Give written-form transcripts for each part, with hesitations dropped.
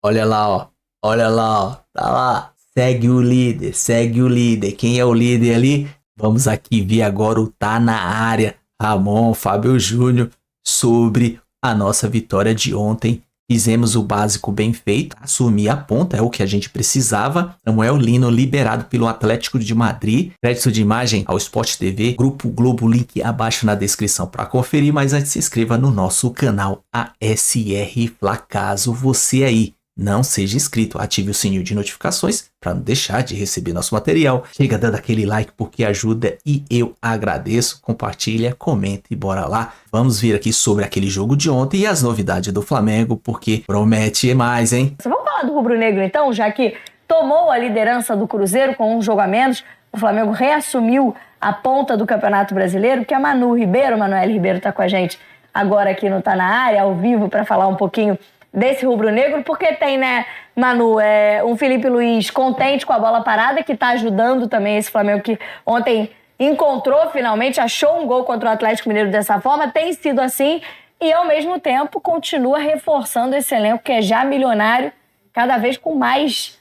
Olha lá, ó. Olha lá, ó. Tá lá. Segue o líder, segue o líder. Quem é o líder ali? Vamos aqui ver agora o Tá na área. Ramon, Fábio Júnior, sobre a nossa vitória de ontem. Fizemos o básico bem feito, assumir a ponta, é o que a gente precisava. Samuel Lino liberado pelo Atlético de Madrid. Crédito de imagem ao Sport TV, Grupo Globo, link abaixo na descrição para conferir. Mas antes se inscreva no nosso canal ASR Fla. Caso você aí não seja inscrito, ative o sininho de notificações para não deixar de receber nosso material. Chega dando aquele like porque ajuda e eu agradeço. Compartilha, comenta e bora lá. Vamos ver aqui sobre aquele jogo de ontem e as novidades do Flamengo, porque promete mais, hein? Vamos falar do rubro-negro então, já que tomou a liderança do Cruzeiro com um jogo a menos. O Flamengo reassumiu a ponta do Campeonato Brasileiro, porque a Manuel Ribeiro está com a gente agora aqui no Tá na Área, ao vivo, para falar um pouquinho desse rubro-negro, porque tem, né, Manu, um Felipe Luiz contente com a bola parada, que está ajudando também esse Flamengo que ontem encontrou finalmente, achou um gol contra o Atlético Mineiro dessa forma, tem sido assim, e ao mesmo tempo continua reforçando esse elenco que é já milionário, cada vez com mais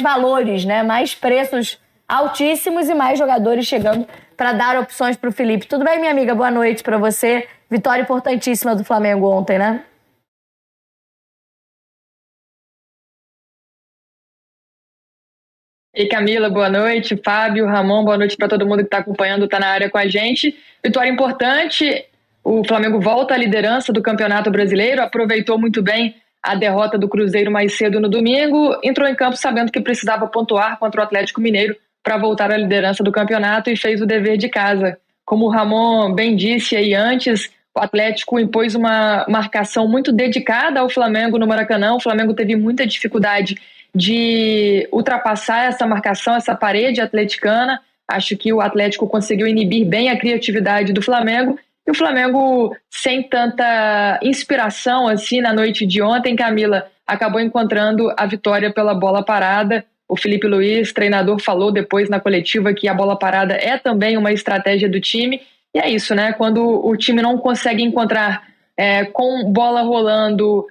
valores, né, mais preços altíssimos e mais jogadores chegando para dar opções para o Felipe. Tudo bem, minha amiga? Boa noite para você. Vitória importantíssima do Flamengo ontem, né? E Camila, boa noite. Fábio, Ramon, boa noite para todo mundo que está acompanhando, está na área com a gente. Vitória importante, o Flamengo volta à liderança do Campeonato Brasileiro, aproveitou muito bem a derrota do Cruzeiro mais cedo no domingo, entrou em campo sabendo que precisava pontuar contra o Atlético Mineiro para voltar à liderança do campeonato e fez o dever de casa. Como o Ramon bem disse aí antes, o Atlético impôs uma marcação muito dedicada ao Flamengo no Maracanã, o Flamengo teve muita dificuldade de ultrapassar essa marcação, essa parede atleticana. Acho que o Atlético conseguiu inibir bem a criatividade do Flamengo, e o Flamengo, sem tanta inspiração assim na noite de ontem, Camila, acabou encontrando a vitória pela bola parada. O Felipe Luiz, treinador, falou depois na coletiva que a bola parada é também uma estratégia do time, e é isso, né? Quando o time não consegue encontrar com bola rolando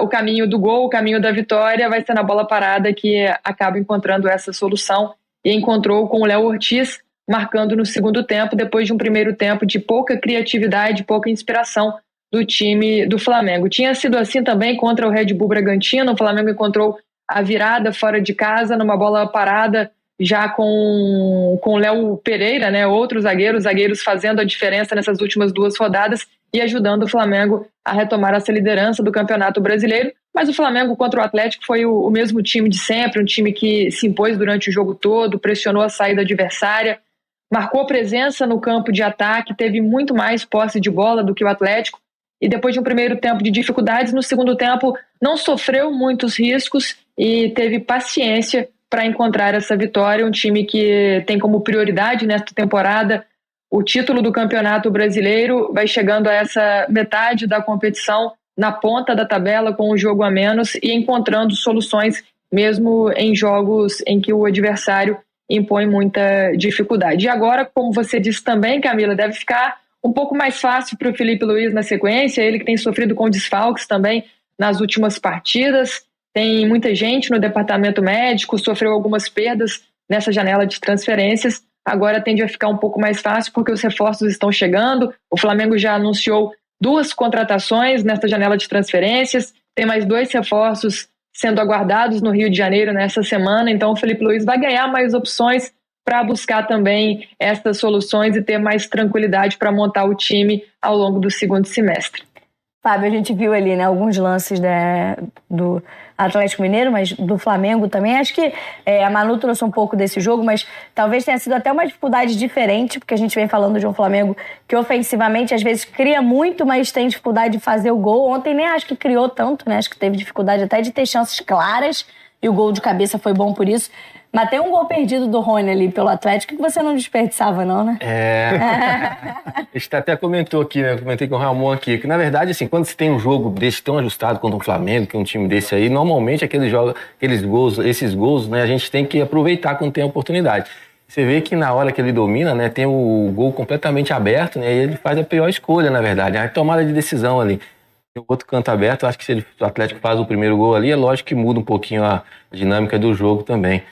o caminho do gol, o caminho da vitória, vai ser na bola parada que acaba encontrando essa solução, e encontrou com o Léo Ortiz marcando no segundo tempo, depois de um primeiro tempo de pouca criatividade, pouca inspiração do time do Flamengo. Tinha sido assim também contra o Red Bull Bragantino, o Flamengo encontrou a virada fora de casa, numa bola parada, já com o Léo Pereira, né, outros zagueiros fazendo a diferença nessas últimas duas rodadas e ajudando o Flamengo a retomar essa liderança do Campeonato Brasileiro. Mas o Flamengo contra o Atlético foi o mesmo time de sempre, um time que se impôs durante o jogo todo, pressionou a saída adversária, marcou presença no campo de ataque, teve muito mais posse de bola do que o Atlético, e depois de um primeiro tempo de dificuldades, no segundo tempo não sofreu muitos riscos e teve paciência para encontrar essa vitória. Um time que tem como prioridade nesta temporada o título do Campeonato Brasileiro, vai chegando a essa metade da competição na ponta da tabela com um jogo a menos e encontrando soluções mesmo em jogos em que o adversário impõe muita dificuldade. E agora, como você disse também, Camila, deve ficar um pouco mais fácil para o Felipe Luiz na sequência, ele que tem sofrido com desfalques também nas últimas partidas, tem muita gente no departamento médico, sofreu algumas perdas nessa janela de transferências, agora tende a ficar um pouco mais fácil porque os reforços estão chegando, o Flamengo já anunciou 2 contratações nesta janela de transferências, tem mais 2 reforços sendo aguardados no Rio de Janeiro nessa semana, então o Felipe Luiz vai ganhar mais opções para buscar também essas soluções e ter mais tranquilidade para montar o time ao longo do segundo semestre. Fábio, a gente viu ali, né, alguns lances do Atlético Mineiro, mas do Flamengo também. Acho que a Manu trouxe um pouco desse jogo, mas talvez tenha sido até uma dificuldade diferente, porque a gente vem falando de um Flamengo que ofensivamente às vezes cria muito, mas tem dificuldade de fazer o gol. Ontem nem acho que criou tanto, né? Acho que teve dificuldade até de ter chances claras, e o gol de cabeça foi bom por isso. Mas tem um gol perdido do Rony ali pelo Atlético que você não desperdiçava, não, né? A gente até comentou aqui, né? Eu comentei com o Ramon aqui, que na verdade, assim, quando você tem um jogo desse tão ajustado contra um Flamengo, que é um time desse aí, normalmente esses gols, né, a gente tem que aproveitar quando tem a oportunidade. Você vê que na hora que ele domina, né, tem o gol completamente aberto, né, e ele faz a pior escolha, na verdade, a tomada de decisão ali. o outro canto aberto, eu acho que se o Atlético faz o primeiro gol ali, é lógico que muda um pouquinho a dinâmica do jogo também.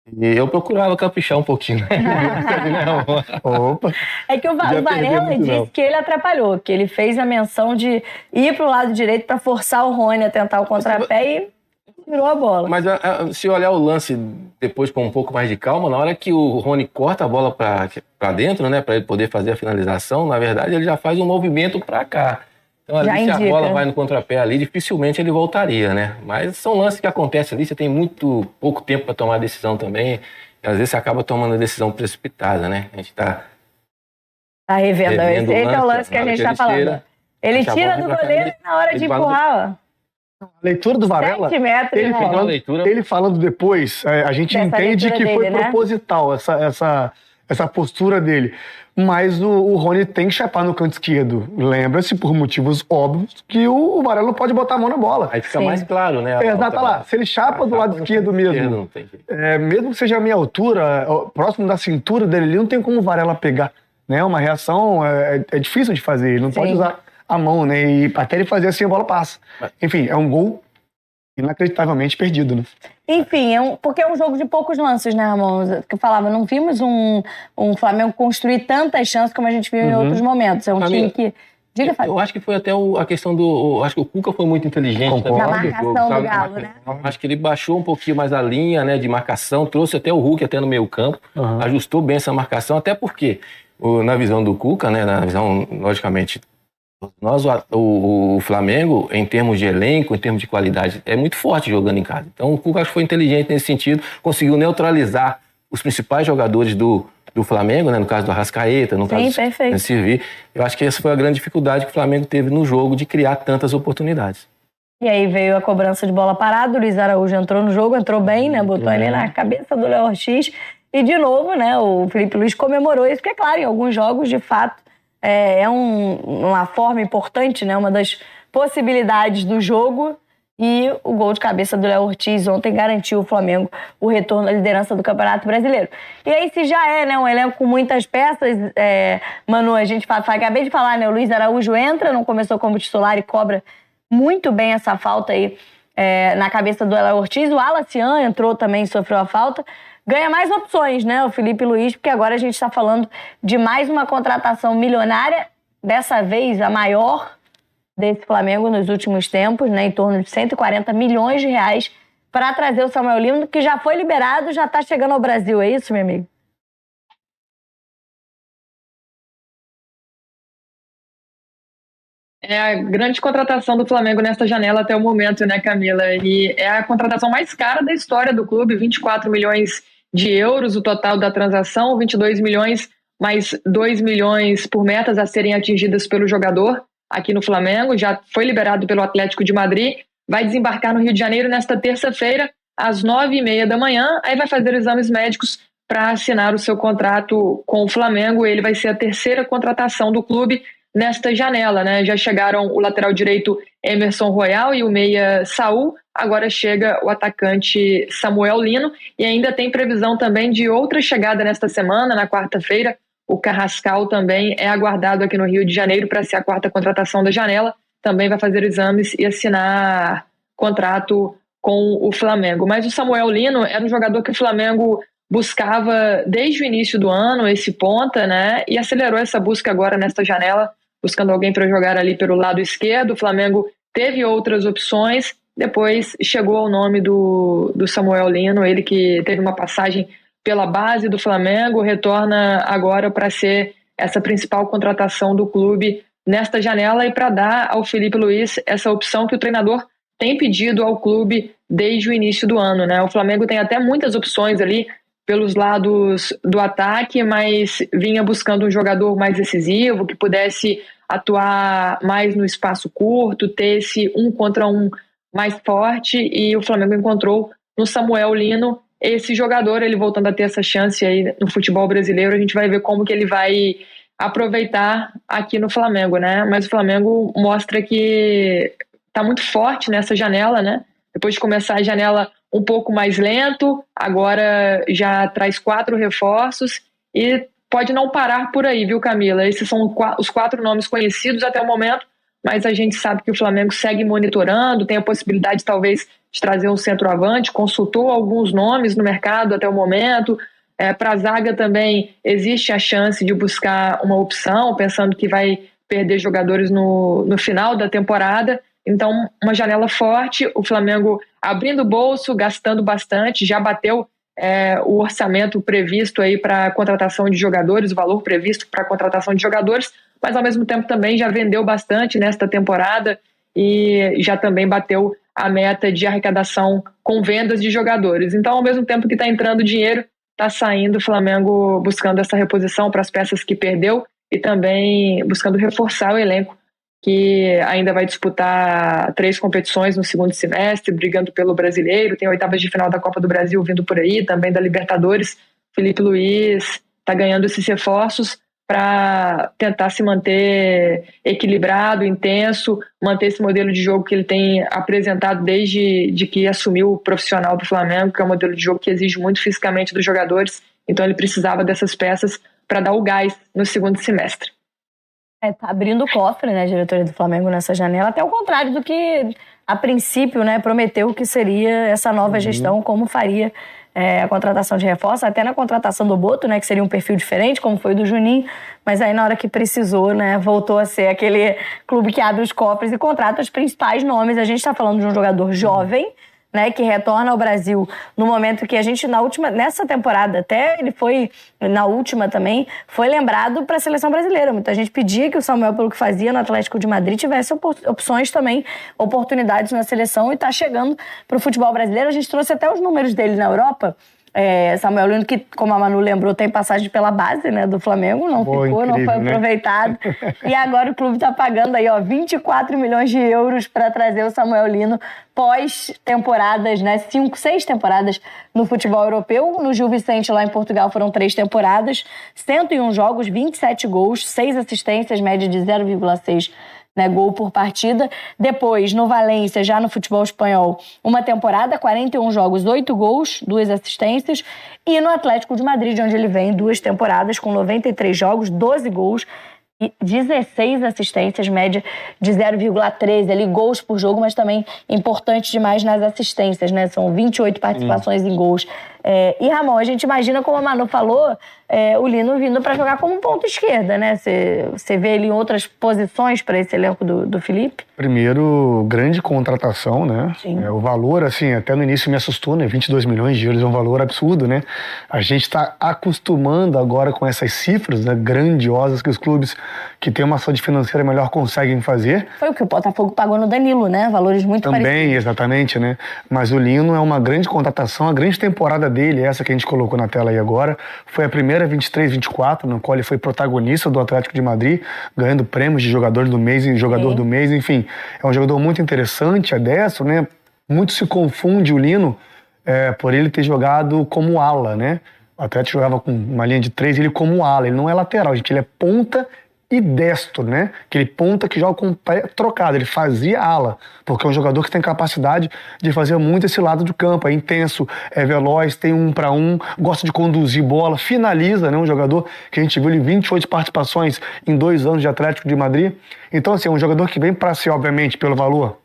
E eu procurava caprichar um pouquinho, né? Opa! É que o Varela disse que ele atrapalhou, que ele fez a menção de ir pro lado direito para forçar o Rony a tentar o contrapé e tirou a bola. Mas se olhar o lance depois com um pouco mais de calma, na hora que o Rony corta a bola para dentro, né, para ele poder fazer a finalização, na verdade ele já faz um movimento para cá. Então ali, se a bola vai no contrapé ali, dificilmente ele voltaria, né? Mas são lances que acontecem ali, você tem muito pouco tempo para tomar a decisão também, e às vezes você acaba tomando a decisão precipitada, né? A gente tá revendo. Esse é o lance que a gente tá falando. Ele tira do goleiro na hora de empurrar, ó. A leitura do Varela, 7 metros, ele falando depois, a gente entende que foi proposital essa postura dele. Mas o Rony tem que chapar no canto esquerdo. Lembra-se, por motivos óbvios, que o Varela não pode botar a mão na bola. Aí fica mais claro, né? Exato, lá. Se ele chapa do lado esquerdo mesmo, mesmo que seja a minha altura, próximo da cintura dele, ele não tem como o Varela pegar. Né? Uma reação é difícil de fazer. Ele não pode usar a mão, né? E até ele fazer assim, a bola passa. Enfim, é um gol inacreditavelmente perdido, né? Enfim, porque é um jogo de poucos lances, né, Ramon? Que eu falava, não vimos um Flamengo construir tantas chances como a gente viu em outros momentos. É um time que... Diga, Fábio. Eu acho que foi até a questão acho que o Cuca foi muito inteligente. Na marcação do Galo, né? Acho que ele baixou um pouquinho mais a linha, né, de marcação, trouxe até o Hulk até no meio campo, ajustou bem essa marcação, até porque, na visão do Cuca, né, na visão, logicamente, o Flamengo, em termos de elenco, em termos de qualidade, é muito forte jogando em casa. Então o Cuca acho que foi inteligente nesse sentido, conseguiu neutralizar os principais jogadores do Flamengo, né? No caso do Arrascaeta, no caso do Sirvi. Eu acho que essa foi a grande dificuldade que o Flamengo teve no jogo de criar tantas oportunidades. E aí veio a cobrança de bola parada, o Luiz Araújo entrou no jogo, entrou bem, né? Botou ali na cabeça do Léo Ortiz. E de novo, né? O Felipe Luiz comemorou isso, porque, claro, em alguns jogos, de fato, é uma forma importante, né? Uma das possibilidades do jogo. E o gol de cabeça do Léo Ortiz ontem garantiu ao Flamengo o retorno à liderança do Campeonato Brasileiro. E aí, se já é, né, um elenco com muitas peças, Manu, a gente acabei de falar, né? O Luiz Araújo entra, não começou como titular e cobra muito bem essa falta aí na cabeça do Léo Ortiz. O Alacian entrou também, sofreu a falta. Ganha mais opções, né, o Felipe Luiz, porque agora a gente está falando de mais uma contratação milionária, dessa vez a maior desse Flamengo nos últimos tempos, né, em torno de 140 milhões de reais, para trazer o Samuel Lino, que já foi liberado, já está chegando ao Brasil, é isso, meu amigo? É a grande contratação do Flamengo nesta janela até o momento, né, Camila? E é a contratação mais cara da história do clube, 24 milhões de euros o total da transação, 22 milhões mais 2 milhões por metas a serem atingidas pelo jogador aqui no Flamengo, já foi liberado pelo Atlético de Madrid, vai desembarcar no Rio de Janeiro nesta terça-feira, às 9h30 da manhã, aí vai fazer exames médicos para assinar o seu contrato com o Flamengo. Ele vai ser a terceira contratação do clube nesta janela, né? Já chegaram o lateral direito Emerson Royal e o meia Saul, agora chega o atacante Samuel Lino, e ainda tem previsão também de outra chegada nesta semana, na quarta-feira. O Carrascal também é aguardado aqui no Rio de Janeiro para ser a quarta contratação da janela, também vai fazer exames e assinar contrato com o Flamengo. Mas o Samuel Lino era um jogador que o Flamengo buscava desde o início do ano, esse ponta, né? E acelerou essa busca agora nesta janela, buscando alguém para jogar ali pelo lado esquerdo. O Flamengo teve outras opções, depois chegou ao nome do Samuel Lino, ele que teve uma passagem pela base do Flamengo, retorna agora para ser essa principal contratação do clube nesta janela e para dar ao Felipe Luiz essa opção que o treinador tem pedido ao clube desde o início do ano, né? O Flamengo tem até muitas opções ali pelos lados do ataque, mas vinha buscando um jogador mais decisivo, que pudesse atuar mais no espaço curto, ter esse 1 contra 1 mais forte, e o Flamengo encontrou no Samuel Lino esse jogador. Ele voltando a ter essa chance aí no futebol brasileiro, a gente vai ver como que ele vai aproveitar aqui no Flamengo, né? Mas o Flamengo mostra que tá muito forte nessa janela, né? Depois de começar a janela um pouco mais lento, agora já traz 4 reforços e pode não parar por aí, viu, Camila? Esses são os 4 nomes conhecidos até o momento, mas a gente sabe que o Flamengo segue monitorando, tem a possibilidade talvez de trazer um centroavante, consultou alguns nomes no mercado até o momento. Para a zaga também existe a chance de buscar uma opção, pensando que vai perder jogadores no final da temporada. Então, uma janela forte, o Flamengo abrindo o bolso, gastando bastante, já bateu o orçamento previsto aí para a contratação de jogadores, o valor previsto para a contratação de jogadores, mas ao mesmo tempo também já vendeu bastante nesta temporada e já também bateu a meta de arrecadação com vendas de jogadores. Então, ao mesmo tempo que está entrando dinheiro, está saindo o Flamengo buscando essa reposição para as peças que perdeu e também buscando reforçar o elenco, que ainda vai disputar 3 competições no segundo semestre, brigando pelo Brasileiro, tem oitavas de final da Copa do Brasil vindo por aí, também da Libertadores. Felipe Luiz está ganhando esses reforços para tentar se manter equilibrado, intenso, manter esse modelo de jogo que ele tem apresentado desde que assumiu o profissional do Flamengo, que é um modelo de jogo que exige muito fisicamente dos jogadores, então ele precisava dessas peças para dar o gás no segundo semestre. Tá abrindo o cofre, né, a diretoria do Flamengo nessa janela, até o contrário do que a princípio, né, prometeu que seria essa nova gestão, como faria a contratação de reforço, até na contratação do Boto, né, que seria um perfil diferente, como foi o do Juninho, mas aí na hora que precisou, né, voltou a ser aquele clube que abre os cofres e contrata os principais nomes. A gente está falando de um jogador jovem, né, que retorna ao Brasil no momento que a gente, nessa temporada até, ele foi, na última também, foi lembrado para a seleção brasileira. Muita gente pedia que o Samuel, pelo que fazia no Atlético de Madrid, tivesse opções também, oportunidades na seleção, e está chegando para o futebol brasileiro. A gente trouxe até os números dele na Europa. Samuel Lino, que, como a Manu lembrou, tem passagem pela base, né, do Flamengo, não ficou, incrível, não foi aproveitado. Né? E agora o clube está pagando aí, 24 milhões de euros para trazer o Samuel Lino pós-temporadas, né, 6 temporadas no futebol europeu. No Gil Vicente, lá em Portugal, foram 3 temporadas, 101 jogos, 27 gols, 6 assistências, média de 0,6 né, gol por partida. Depois, no Valência, já no futebol espanhol, uma temporada, 41 jogos, 8 gols, 2 assistências. E no Atlético de Madrid, de onde ele vem, 2 temporadas, com 93 jogos, 12 gols e 16 assistências, média de 0,13 ali, gols por jogo, mas também importante demais nas assistências, né? São 28 participações em gols. E, Ramon, a gente imagina, como a Manu falou, o Lino vindo para jogar como ponta esquerda, né? Você vê ele em outras posições para esse elenco do Felipe? Primeiro, grande contratação, né? O valor, assim, até no início me assustou, né? 22 milhões de euros é um valor absurdo, né? A gente está acostumando agora com essas cifras, né, grandiosas que os clubes que têm uma saúde financeira melhor conseguem fazer. Foi o que o Botafogo pagou no Danilo, né? Valores muito parecidos. Também, exatamente, né? Mas o Lino é uma grande contratação, a grande temporada dele, essa que a gente colocou na tela aí agora, foi a primeira 23-24, no qual ele foi protagonista do Atlético de Madrid, ganhando prêmios de jogador do mês e jogador do mês, enfim. É um jogador muito interessante, é destro, né? Muito se confunde o Lino por ele ter jogado como ala, né? O Atlético jogava com uma linha de 3, ele como ala, ele não é lateral, gente, ele é ponta e destro, né? Aquele ponta que joga com o pé trocado, ele fazia ala, porque é um jogador que tem capacidade de fazer muito esse lado do campo, é intenso, é veloz, tem 1 para 1, gosta de conduzir bola, finaliza, né? Um jogador que a gente viu ele 28 participações em 2 anos de Atlético de Madrid. Então, assim, é um jogador que vem para ser, obviamente, pelo valor,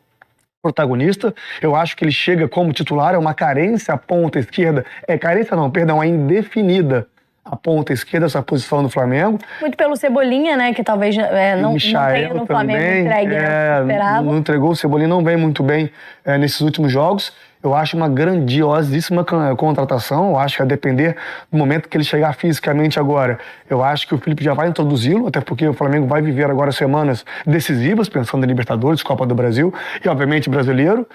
protagonista. Eu acho que ele chega como titular, é uma carência, a ponta esquerda, carência não, perdão, é indefinida a ponta esquerda, essa posição do Flamengo. Muito pelo Cebolinha, né, que talvez não tenha no Flamengo entregue, esperava. Não entregou, o Cebolinha não vem muito bem nesses últimos jogos. Eu acho uma grandiosíssima contratação. Eu acho que a depender do momento que ele chegar fisicamente agora, eu acho que o Felipe já vai introduzi-lo, até porque o Flamengo vai viver agora semanas decisivas, pensando em Libertadores, Copa do Brasil e, obviamente, Brasileiro,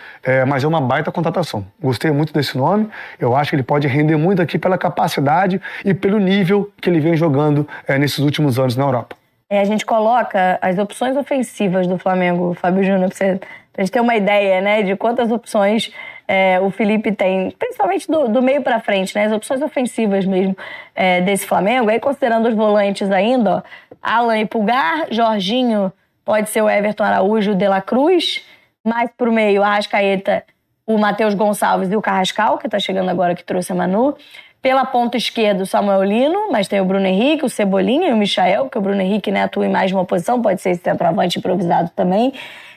mas é uma baita contratação. Gostei muito desse nome. Eu acho que ele pode render muito aqui pela capacidade e pelo nível que ele vem jogando nesses últimos anos na Europa. A gente coloca as opções ofensivas do Flamengo, Fábio Júnior, pra gente ter uma ideia, né, de quantas opções o Felipe tem, principalmente do meio para frente, né, as opções ofensivas mesmo desse Flamengo. Aí, considerando os volantes ainda, Alan e Pulgar, Jorginho, pode ser o Everton Araújo, o De La Cruz, mais pro meio, a Arrascaeta, o Matheus Gonçalves e o Carrascal, que tá chegando agora, que trouxe a Manu. Pela ponta esquerda, o Samuel Lino, mas tem o Bruno Henrique, o Cebolinha e o Michael, que o Bruno Henrique, né, atua em mais de uma posição, pode ser esse centroavante improvisado também.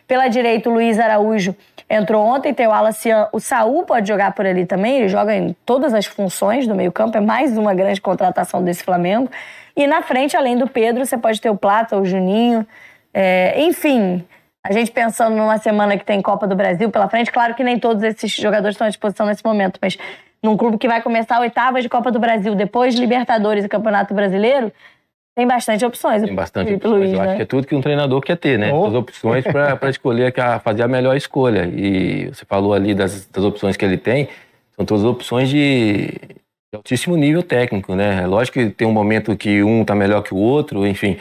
Pela direita, o Luiz Araújo entrou ontem, tem o Alacian, o Saul pode jogar por ali também, ele joga em todas as funções do meio-campo, é mais uma grande contratação desse Flamengo. E na frente, além do Pedro, você pode ter o Plata, o Juninho, enfim, a gente pensando numa semana que tem Copa do Brasil pela frente, claro que nem todos esses jogadores estão à disposição nesse momento, mas num clube que vai começar oitavas de Copa do Brasil, depois Libertadores e Campeonato Brasileiro, tem bastante opções. Tem bastante opções. Luiz, eu acho que é tudo que um treinador quer ter, né? As opções para escolher, fazer a melhor escolha. E você falou ali das opções que ele tem, são todas opções de altíssimo nível técnico, né? É lógico que tem um momento que um tá melhor que o outro, enfim,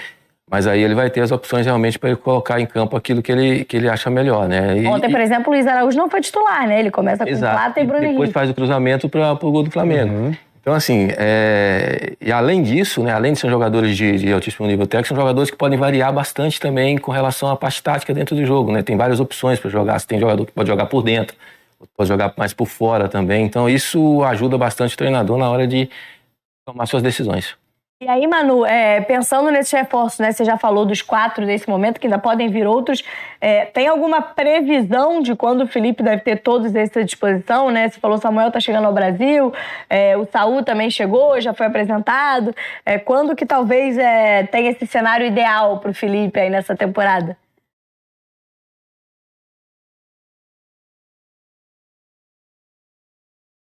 mas aí ele vai ter as opções realmente para ele colocar em campo aquilo que ele acha melhor, né? Ontem, por exemplo, o Luiz Araújo não foi titular, né? Ele começa com Plata e Bruno Henrique. Depois faz o cruzamento para o gol do Flamengo. Uhum. Então, assim, e além disso, né, além de ser jogadores de altíssimo nível técnico, são jogadores que podem variar bastante também com relação à parte tática dentro do jogo, né? Tem várias opções para jogar. Você tem jogador que pode jogar por dentro, pode jogar mais por fora também. Então, isso ajuda bastante o treinador na hora de tomar suas decisões. E aí, Manu, pensando nesses reforços, né? Você já falou dos 4 nesse momento, que ainda podem vir outros. Tem alguma previsão de quando o Felipe deve ter todos esses à disposição, né? Você falou que o Samuel está chegando ao Brasil, o Saul também chegou, já foi apresentado. Quando que talvez tenha esse cenário ideal para o Felipe aí nessa temporada?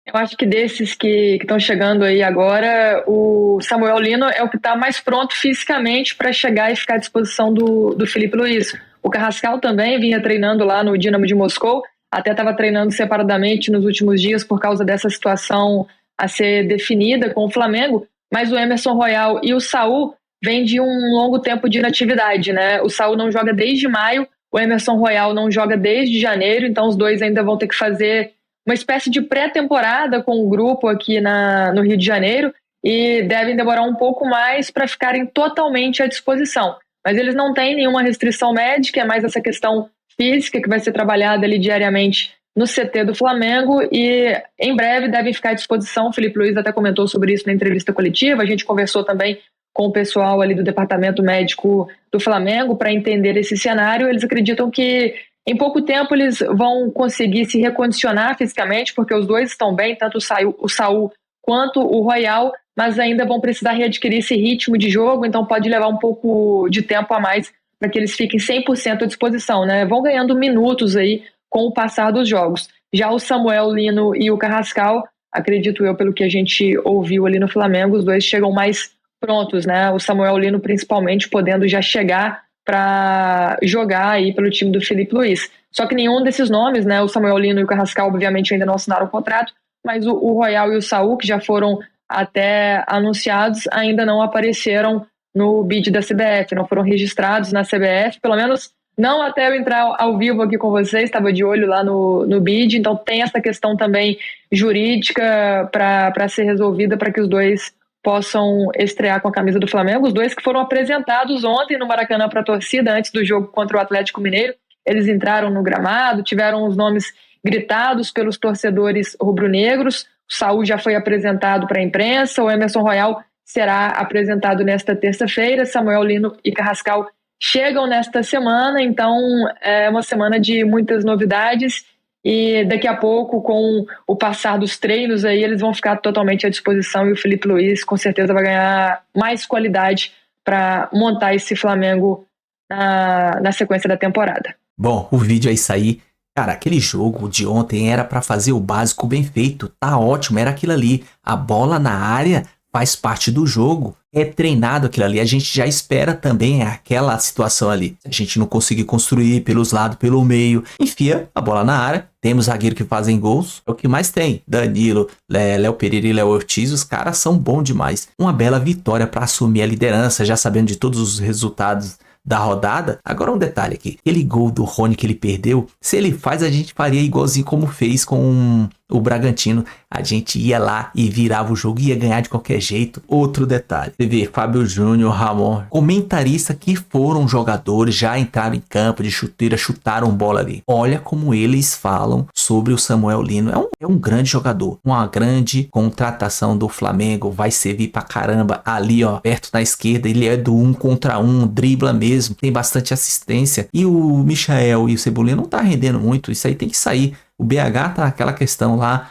Eu acho que desses que estão chegando aí agora, o Samuel Lino é o que está mais pronto fisicamente para chegar e ficar à disposição do Felipe Luiz. O Carrascal também vinha treinando lá no Dinamo de Moscou, até estava treinando separadamente nos últimos dias por causa dessa situação a ser definida com o Flamengo, mas o Emerson Royal e o Saul vêm de um longo tempo de inatividade, né? O Saul não joga desde maio, o Emerson Royal não joga desde janeiro, então os dois ainda vão ter que fazer uma espécie de pré-temporada com o grupo aqui no Rio de Janeiro e devem demorar um pouco mais para ficarem totalmente à disposição. Mas eles não têm nenhuma restrição médica, é mais essa questão física que vai ser trabalhada ali diariamente no CT do Flamengo e em breve devem ficar à disposição. O Felipe Luiz até comentou sobre isso na entrevista coletiva, a gente conversou também com o pessoal ali do departamento médico do Flamengo para entender esse cenário. Eles acreditam que em pouco tempo eles vão conseguir se recondicionar fisicamente, porque os dois estão bem, tanto o Saul quanto o Royal, mas ainda vão precisar readquirir esse ritmo de jogo, então pode levar um pouco de tempo a mais para que eles fiquem 100% à disposição, né? Vão ganhando minutos aí com o passar dos jogos. Já o Samuel Lino e o Carrascal, acredito eu, pelo que a gente ouviu ali no Flamengo, os dois chegam mais prontos, né? O Samuel Lino principalmente podendo já chegar para jogar aí pelo time do Felipe Luiz. Só que nenhum desses nomes, né, o Samuel Lino e o Carrascal, obviamente ainda não assinaram o contrato, mas o Royal e o Saul, que já foram até anunciados, ainda não apareceram no bid da CBF, não foram registrados na CBF, pelo menos não até eu entrar ao vivo aqui com vocês, estava de olho lá no bid, então tem essa questão também jurídica para ser resolvida para que os dois possam estrear com a camisa do Flamengo. Os dois que foram apresentados ontem no Maracanã para a torcida, antes do jogo contra o Atlético Mineiro. Eles entraram no gramado, tiveram os nomes gritados pelos torcedores rubro-negros. O Saul já foi apresentado para a imprensa, o Emerson Royal será apresentado nesta terça-feira, Samuel Lino e Carrascal chegam nesta semana, então é uma semana de muitas novidades. E daqui a pouco, com o passar dos treinos, aí eles vão ficar totalmente à disposição e o Felipe Luiz com certeza vai ganhar mais qualidade para montar esse Flamengo na sequência da temporada. Bom, o vídeo aí sair. Cara, aquele jogo de ontem era para fazer o básico bem feito. Tá ótimo, era aquilo ali. A bola na área faz parte do jogo. É treinado aquilo ali. A gente já espera também aquela situação ali. Se a gente não conseguir construir pelos lados, pelo meio, enfia a bola na área. Temos zagueiro que fazem gols. É o que mais tem. Danilo, Léo Pereira e Léo Ortiz. Os caras são bons demais. Uma bela vitória para assumir a liderança, já sabendo de todos os resultados da rodada. Agora um detalhe aqui. Aquele gol do Rony que ele perdeu, se ele faz, a gente faria igualzinho como fez com o Bragantino, a gente ia lá e virava o jogo, ia ganhar de qualquer jeito. Outro detalhe, você vê Fábio Júnior, Ramon, comentarista que foram jogadores, já entraram em campo de chuteira, chutaram bola ali. Olha como eles falam sobre o Samuel Lino. É um grande jogador, uma grande contratação do Flamengo, vai servir pra caramba. Ali, ó, perto na esquerda, ele é do 1 contra 1, dribla mesmo, tem bastante assistência. E o Michael e o Cebolinha não tá rendendo muito, isso aí tem que sair. O BH tá naquela questão lá,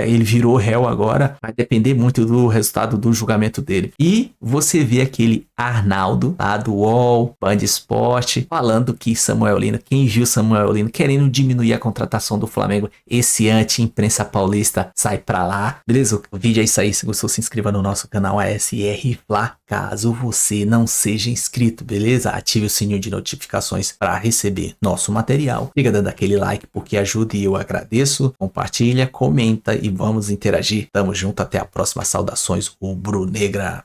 ele virou réu agora, vai depender muito do resultado do julgamento dele. E você vê aquele Arnaldo lá do UOL, Band Esporte, falando que Samuel Lino, quem viu Samuel Lino querendo diminuir a contratação do Flamengo, esse anti-imprensa paulista sai pra lá. Beleza? O vídeo é isso aí. Se gostou, se inscreva no nosso canal ASR Fla, caso você não seja inscrito, beleza? Ative o sininho de notificações para receber nosso material. Fica dando aquele like porque ajuda e eu agradeço. Compartilha, comenta e vamos interagir. Tamo junto, até a próxima. Saudações rubro-negra.